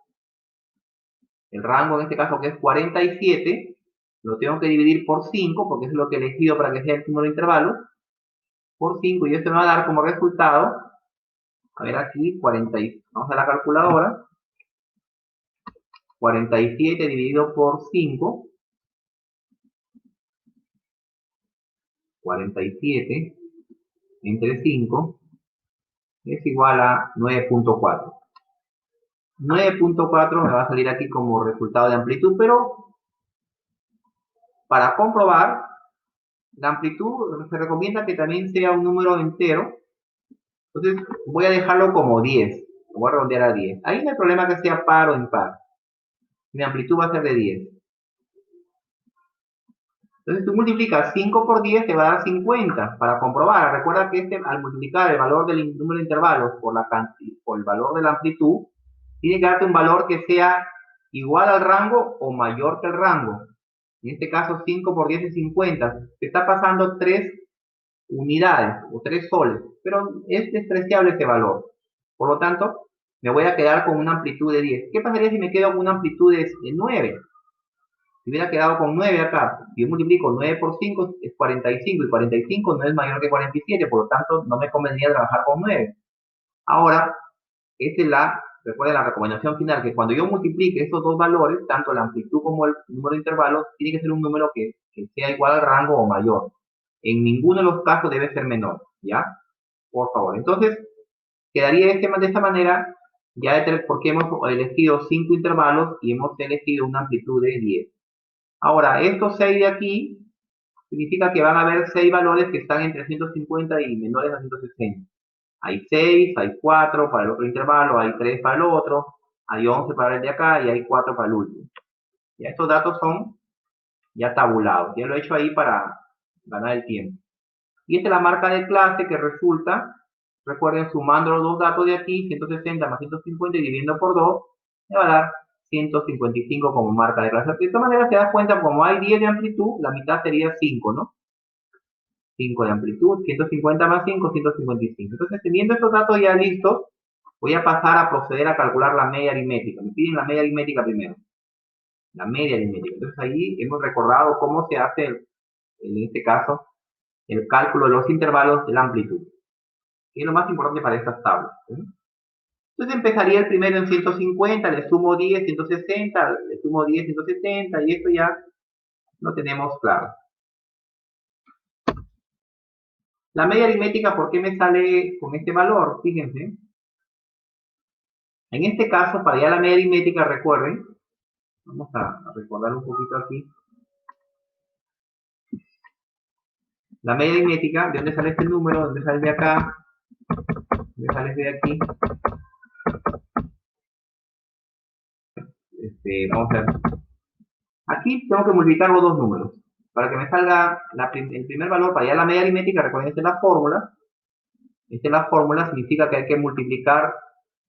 en este caso que es 47, lo tengo que dividir por 5, porque es lo que he elegido para que sea el número de intervalos, por 5, y esto me va a dar como resultado, a ver aquí, vamos a la calculadora, 47 dividido por 5, 47 entre 5 es igual a 9.4. 9.4 me va a salir aquí como resultado de amplitud, pero para comprobar, la amplitud se recomienda que también sea un número entero. Entonces voy a dejarlo como 10. Lo voy a redondear a 10. Ahí no hay problema que sea par o impar. Mi amplitud va a ser de 10. Entonces tú multiplicas 5 por 10 te va a dar 50 para comprobar. Recuerda que al multiplicar el valor del número de intervalos por el valor de la amplitud, tiene que darte un valor que sea igual al rango o mayor que el rango. En este caso 5 por 10 es 50. Te está pasando 3 unidades o 3 soles, pero es despreciable este valor. Por lo tanto, me voy a quedar con una amplitud de 10. ¿Qué pasaría si me quedo con una amplitud de 9? Si hubiera quedado con 9 acá, si yo multiplico 9 por 5 es 45, y 45 no es mayor que 47, por lo tanto no me convendría trabajar con 9. Ahora, recuerden la recomendación final, que cuando yo multiplique estos dos valores, tanto la amplitud como el número de intervalos, tiene que ser un número que sea igual al rango o mayor. En ninguno de los casos debe ser menor, ¿ya? Por favor. Entonces, quedaría de esta manera, porque hemos elegido 5 intervalos y hemos elegido una amplitud de 10. Ahora, estos 6 de aquí, significa que van a haber 6 valores que están entre 150 y menores a 160. Hay 6, hay 4 para el otro intervalo, hay 3 para el otro, hay 11 para el de acá y hay 4 para el último. Ya estos datos son ya tabulados. Ya lo he hecho ahí para ganar el tiempo. Y esta es la marca de clase que resulta, recuerden, sumando los dos datos de aquí, 160 más 150 y dividiendo por 2, me va a dar 155 como marca de clase. De esta manera se da cuenta, como hay 10 de amplitud, la mitad sería 5, ¿no? 5 de amplitud, 150 más 5, 155. Entonces, teniendo estos datos ya listos, voy a pasar a proceder a calcular la media aritmética. Me piden la media aritmética primero. La media aritmética. Entonces, ahí hemos recordado cómo se hace, en este caso, el cálculo de los intervalos de la amplitud. Que es lo más importante para estas tablas. Entonces, empezaría el primero en 150, le sumo 10, 160, le sumo 10, 170, y esto ya lo tenemos claro. La media aritmética, ¿por qué me sale con este valor? Fíjense. En este caso, para hallar la media aritmética, recuerden, vamos a recordar un poquito aquí. La media aritmética, ¿de dónde sale este número? ¿De dónde sale de acá? ¿De dónde sale de aquí? Vamos a ver. Aquí tengo que multiplicar los dos números. Para que me salga el primer valor, para hallar la media aritmética, recuerden, esta es la fórmula. Esta es la fórmula, significa que hay que multiplicar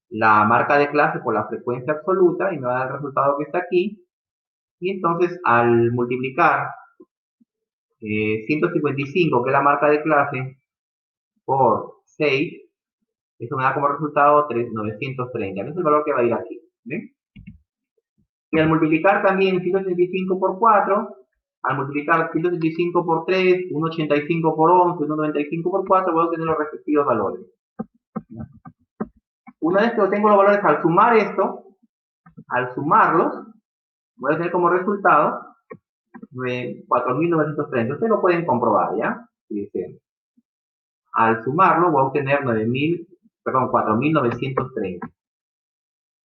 la marca de clase por la frecuencia absoluta y me va a dar el resultado que está aquí. Y entonces, al multiplicar 155, que es la marca de clase, por 6, eso me da como resultado 930. Ese es el valor que va a ir aquí. ¿Ven? Y al multiplicar también 165 por 4, al multiplicar 165 por 3, 185 por 11, 195 por 4, voy a obtener los respectivos valores. Una vez que obtengo los valores, al sumar esto, al sumarlos, voy a tener como resultado 4.930. Ustedes lo pueden comprobar, ¿ya? Si desean. Al sumarlo, voy a obtener 4.930.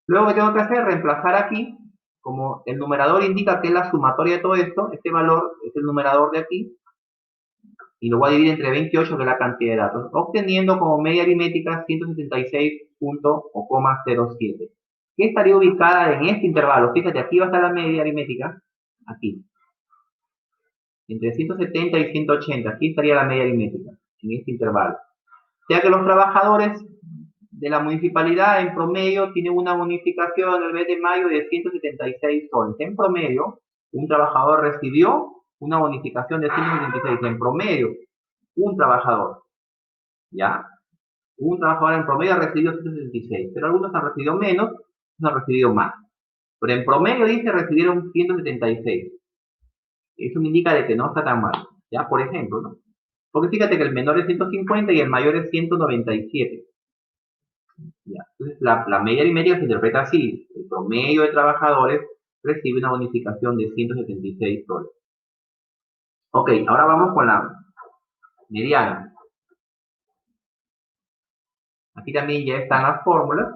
Luego, ¿qué tengo que hacer? Reemplazar aquí, como el numerador indica que es la sumatoria de todo esto, este valor es el numerador de aquí, y lo voy a dividir entre 28, que es la cantidad de datos, obteniendo como media aritmética 176.07, que estaría ubicada en este intervalo. Fíjate, aquí va a estar la media aritmética, aquí. Entre 170 y 180. Aquí estaría la media aritmética, en este intervalo. O sea que los trabajadores de la municipalidad en promedio tienen una bonificación en el mes de mayo de 176 soles. En promedio, un trabajador recibió una bonificación de 176. En promedio, un trabajador. ¿Ya? Un trabajador en promedio ha recibido 176, pero algunos han recibido menos, otros han recibido más. Pero en promedio dice recibieron 176. Eso me indica de que no está tan mal. ¿Ya? Por ejemplo, ¿no? Porque fíjate que el menor es 150 y el mayor es 197. ¿Ya? Entonces, la media aritmética se interpreta así. El promedio de trabajadores recibe una bonificación de 176 soles. Ok, ahora vamos con la mediana. Aquí también ya están las fórmulas.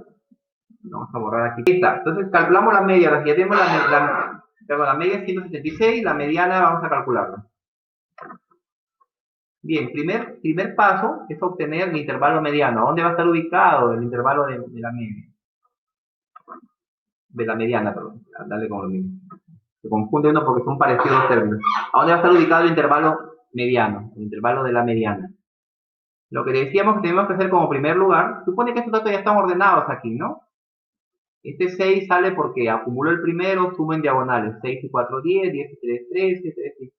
Vamos a borrar aquí. Está. Entonces calculamos la media. Ya tenemos la media es 176, la mediana vamos a calcularla. Bien, primer paso es obtener el intervalo mediano. ¿Dónde va a estar ubicado el intervalo de la media? De la mediana, perdón. Dale con lo mismo. Se confunde uno porque son parecidos los términos. ¿A dónde va a estar ubicado el intervalo mediano? El intervalo de la mediana. Lo que decíamos que tenemos que hacer como primer lugar, supone que estos datos ya están ordenados aquí, ¿no? Este 6 sale porque acumuló el primero, suma en diagonales. 6 y 4, 10, 10 y 3, 13,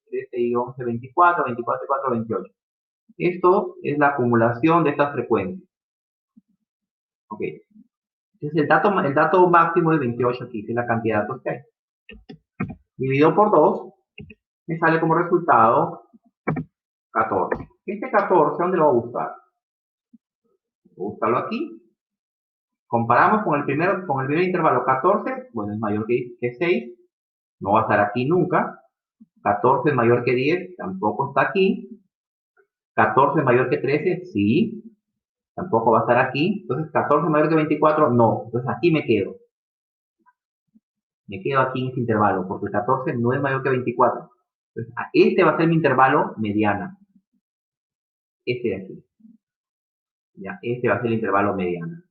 13 y 11, 24, 24 y 4, 28. Esto es la acumulación de estas frecuencias. Ok. Entonces el dato máximo es 28 aquí, que es la cantidad de datos que hay. Dividido por 2, me sale como resultado 14. Este 14, ¿dónde lo voy a buscar? Voy a buscarlo aquí. Comparamos con el primer intervalo 14, bueno, es mayor que 6, no va a estar aquí nunca. 14 es mayor que 10, tampoco está aquí. 14 es mayor que 13, sí, tampoco va a estar aquí. Entonces, 14 es mayor que 24, no. Entonces, aquí me quedo. Me quedo aquí en este intervalo, porque 14 no es mayor que 24. Entonces, este va a ser mi intervalo mediana. Este de aquí. Ya, este va a ser el intervalo mediano.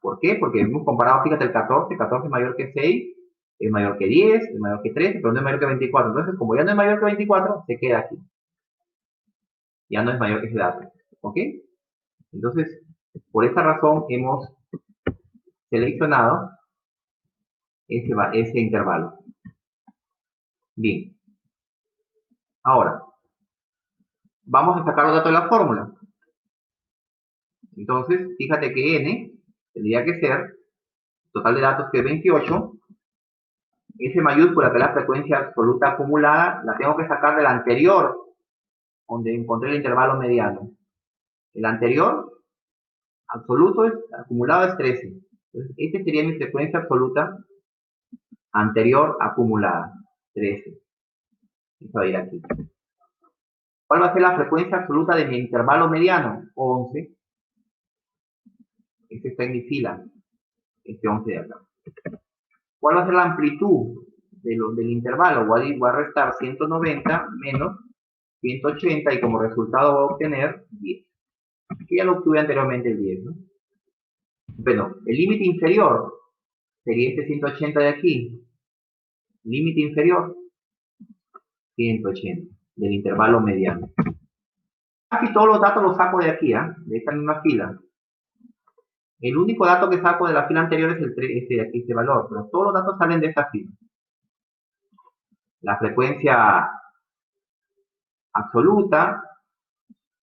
¿Por qué? Porque hemos comparado, fíjate, el 14 es mayor que 6, es mayor que 10, es mayor que 13, pero no es mayor que 24. Entonces, como ya no es mayor que 24, se queda aquí. Ya no es mayor que ese dato. ¿Ok? Entonces, por esta razón hemos seleccionado ese intervalo. Bien. Ahora, vamos a sacar los datos de la fórmula. Entonces, fíjate que n tendría que ser, total de datos que es 28, S mayúscula, que es la frecuencia absoluta acumulada, la tengo que sacar del anterior, donde encontré el intervalo mediano. El anterior, absoluto, acumulado es 13. Entonces, esta sería mi frecuencia absoluta anterior acumulada, 13. Eso va a ir aquí. ¿Cuál va a ser la frecuencia absoluta de mi intervalo mediano? 11. Este está en mi fila, este 11 de acá. ¿Cuál va a ser la amplitud del intervalo? Voy a restar 190 menos 180 y como resultado voy a obtener 10. Que ya lo obtuve anteriormente el 10, ¿no? Bueno, el límite inferior sería este 180 de aquí. Límite inferior, 180, del intervalo mediano. Casi todos los datos los saco de aquí, de esta misma fila. El único dato que saco de la fila anterior es este valor, pero todos los datos salen de esta fila. La frecuencia absoluta,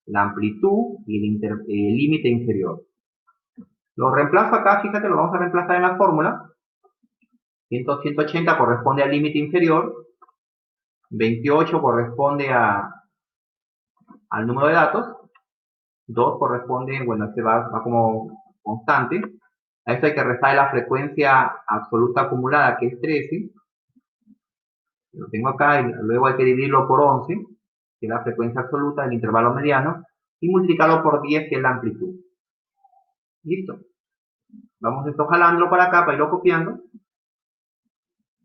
la amplitud y el límite inferior. Lo reemplazo acá, fíjate, lo vamos a reemplazar en la fórmula. 180 corresponde al límite inferior, 28 corresponde al número de datos, 2 corresponde, bueno, este va como constante. A esto hay que restar la frecuencia absoluta acumulada, que es 13. Lo tengo acá y luego hay que dividirlo por 11, que es la frecuencia absoluta del intervalo mediano, y multiplicarlo por 10, que es la amplitud. Listo. Vamos esto jalándolo para acá, para irlo copiando.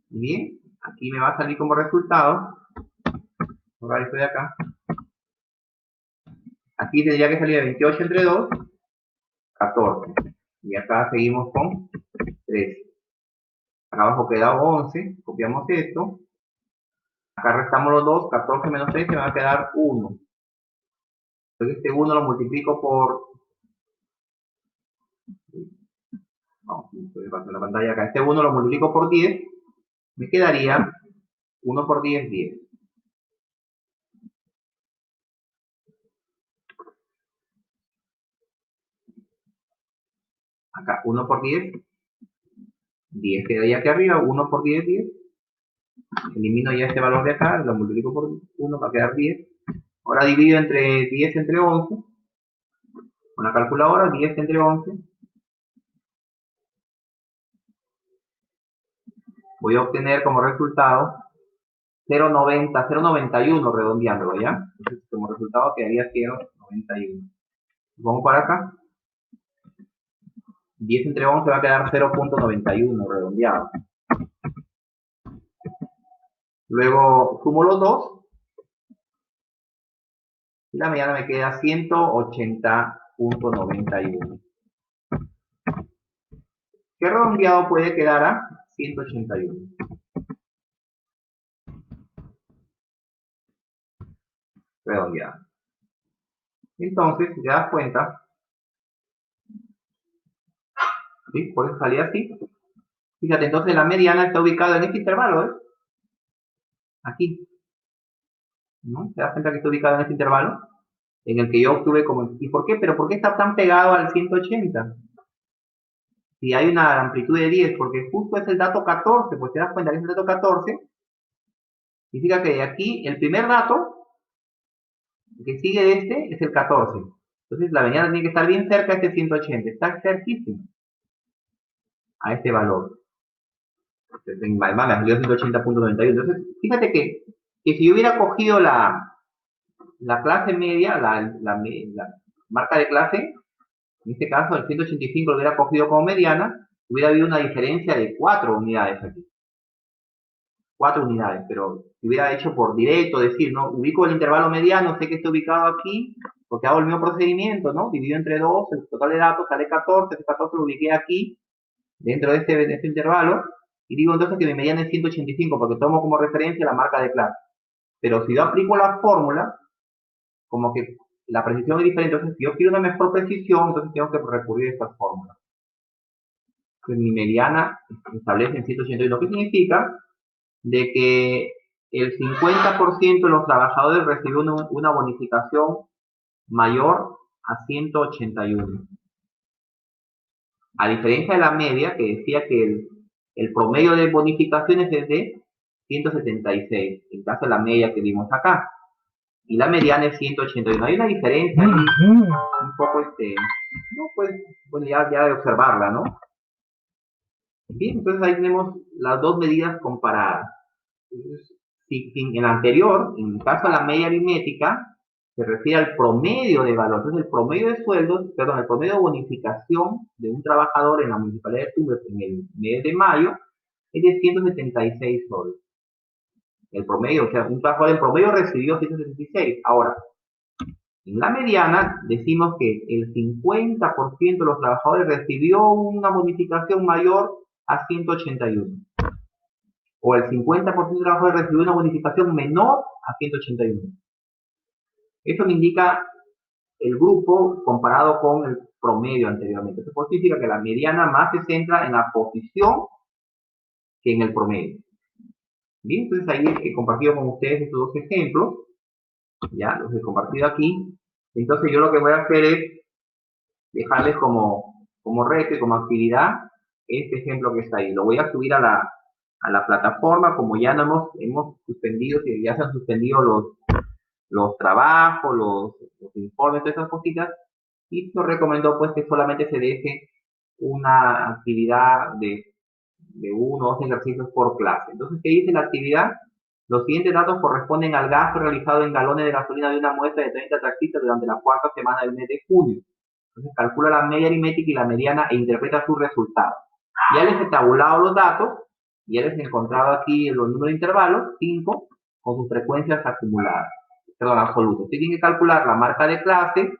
Bien, aquí me va a salir como resultado. Ahora esto de acá. Aquí tendría que salir 28 entre 2, 14. Y acá seguimos con 13. Acá abajo queda 11. Copiamos esto. Acá restamos los dos, 14 menos 6, me va a quedar 1. Entonces este 1 lo multiplico por... Vamos, estoy pasando la pantalla acá. Este 1 lo multiplico por 10, me quedaría 1 por 10, 10. Acá 1 por 10, 10 quedaría aquí arriba, 1 por 10, 10. Elimino ya este valor de acá, lo multiplico por 1, va a quedar 10. Ahora divido entre 10 entre 11. Con la calculadora, 10 entre 11. Voy a obtener como resultado 0,90, 0,91 redondeándolo, ¿ya? Entonces, como resultado quedaría 0,91. Vamos para acá. 10 entre 11 va a quedar 0,91 redondeado. Luego sumo los dos. Y la mediana me queda 180,91. ¿Qué redondeado puede quedar a 181? Redondeado. Entonces, si te das cuenta, ¿sí? Por eso salía así. Fíjate, entonces la mediana está ubicada en este intervalo, ¿eh? Aquí, ¿no? ¿Te das cuenta que está ubicada en este intervalo? En el que yo obtuve como... ¿Y por qué? ¿Pero por qué está tan pegado al 180? Si hay una amplitud de 10, porque justo es el dato 14, pues te das cuenta que es el dato 14, significa que de aquí, el primer dato que sigue de este es el 14. Entonces la mediana tiene que estar bien cerca de este 180, está cerquísimo a este valor. Además me salió 180,91. Entonces, fíjate que si yo hubiera cogido la clase media, la marca de clase, en este caso el 185 lo hubiera cogido como mediana, hubiera habido una diferencia de 4 unidades aquí. 4 unidades, pero si hubiera hecho por directo, decir, ¿no? Ubico el intervalo mediano, sé que está ubicado aquí, porque hago el mismo procedimiento, ¿no? Divido entre 2, el total de datos sale 14, ese 14 lo ubiqué aquí, dentro de este intervalo, y digo entonces que mi mediana es 185, porque tomo como referencia la marca de clase. Pero si yo aplico la fórmula, como que la precisión es diferente, entonces si yo quiero una mejor precisión, entonces tengo que recurrir a esta fórmula. Pues mi mediana establece en 181, ¿qué significa? De que el 50% de los trabajadores recibió una bonificación mayor a 181. A diferencia de la media, que decía que el promedio de bonificaciones es de 176, en caso de la media que vimos acá. Y la mediana es 181. Hay una diferencia ahí, un poco, no, pues, bueno, ya de observarla, ¿no? Bien, entonces ahí tenemos las dos medidas comparadas. Entonces, si en el anterior, en el caso de la media aritmética, se refiere al promedio de valor. Entonces, el promedio de sueldos, perdón, el promedio de bonificación de un trabajador en la Municipalidad de Tumbes en el mes de mayo es de 176 soles. El promedio, o sea, un trabajador en promedio recibió 176. Ahora, en la mediana decimos que el 50% de los trabajadores recibió una bonificación mayor a 181. O el 50% de trabajadores recibió una bonificación menor a 181. Eso me indica el grupo comparado con el promedio anteriormente. Eso significa que la mediana más se centra en la posición que en el promedio. Bien, entonces ahí he compartido con ustedes estos dos ejemplos. Ya, los he compartido aquí. Entonces yo lo que voy a hacer es dejarles como reto y como actividad este ejemplo que está ahí. Lo voy a subir a la plataforma, como ya no hemos suspendido, que ya se han suspendido los trabajos, los informes, todas esas cositas, y nos recomendó pues que solamente se deje una actividad de 1 o 2 ejercicios por clase. Entonces, ¿qué dice la actividad? Los siguientes datos corresponden al gasto realizado en galones de gasolina de una muestra de 30 taxistas durante la cuarta semana del mes de junio. Entonces, calcula la media aritmética y la mediana e interpreta sus resultados. Ya les he tabulado los datos, ya les he encontrado aquí los números de intervalos, 5, con sus frecuencias acumuladas, perdón, absolutas. Tienen que calcular la marca de clase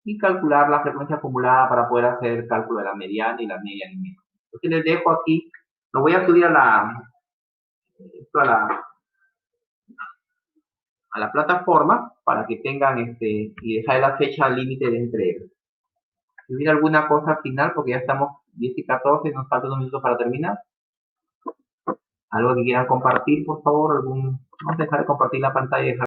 y calcular la frecuencia acumulada para poder hacer el cálculo de la mediana y la media aritmética. Entonces les dejo aquí, lo voy a subir a la a la plataforma para que tengan y dejar la fecha límite de entrega. Si hubiera alguna cosa final, porque ya estamos 10 y 14, nos faltan unos minutos para terminar. Algo que quieran compartir, por favor, vamos a dejar de compartir la pantalla y dejar